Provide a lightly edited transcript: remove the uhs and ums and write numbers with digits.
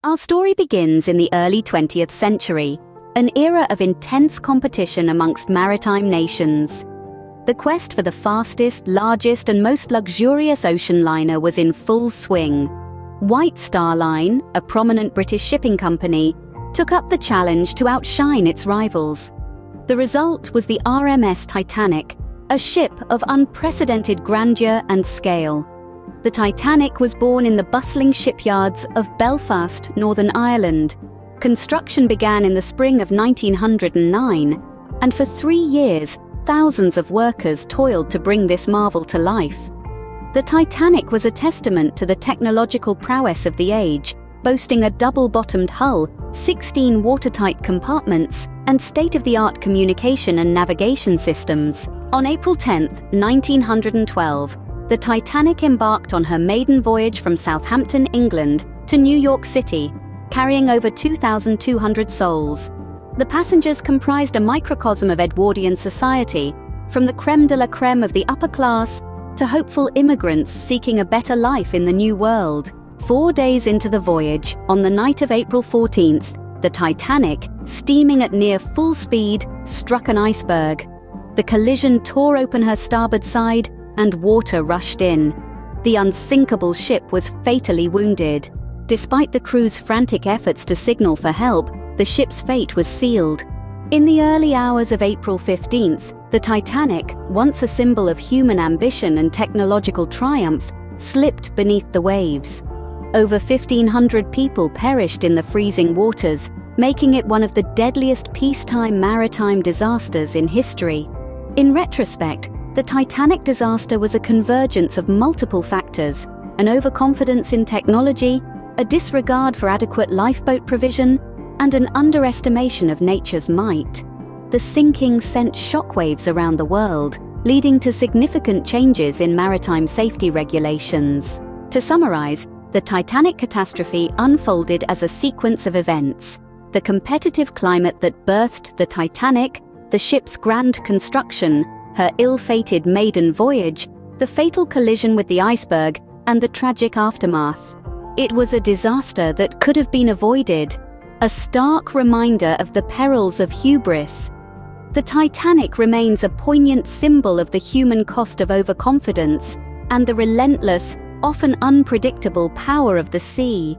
Our story begins in the early 20th century, an era of intense competition amongst maritime nations. The quest for the fastest, largest, and most luxurious ocean liner was in full swing. White Star Line, a prominent British shipping company, took up the challenge to outshine its rivals. The result was the RMS Titanic, a ship of unprecedented grandeur and scale. The Titanic was born in the bustling shipyards of Belfast, Northern Ireland. Construction began in the spring of 1909, and for 3 years, thousands of workers toiled to bring this marvel to life. The Titanic was a testament to the technological prowess of the age, boasting a double-bottomed hull, 16 watertight compartments, and state-of-the-art communication and navigation systems. On April 10, 1912, the Titanic embarked on her maiden voyage from Southampton, England, to New York City, carrying over 2,200 souls. The passengers comprised a microcosm of Edwardian society, from the crème de la crème of the upper class to hopeful immigrants seeking a better life in the New World. 4 days into the voyage, on the night of April 14th, the Titanic, steaming at near full speed, struck an iceberg. The collision tore open her starboard side, and water rushed in. The Unsinkable ship was fatally wounded. Despite the crew's frantic efforts to signal for help, the ship's fate was sealed. In the early hours of April 15th, the Titanic, once a symbol of human ambition and technological triumph, slipped beneath the waves. Over 1,500 people perished in the freezing waters, making it one of the deadliest peacetime maritime disasters in history. In retrospect, the Titanic disaster was a convergence of multiple factors: an overconfidence in technology, a disregard for adequate lifeboat provision, and an underestimation of nature's might. The sinking sent shockwaves around the world, leading to significant changes in maritime safety regulations. To summarize, the Titanic catastrophe unfolded as a sequence of events: the competitive climate that birthed the Titanic, the ship's grand construction, her ill-fated maiden voyage, the fatal collision with the iceberg, and the tragic aftermath. It was a disaster that could have been avoided, a stark reminder of the perils of hubris. The Titanic remains a poignant symbol of the human cost of overconfidence and the relentless, often unpredictable power of the sea.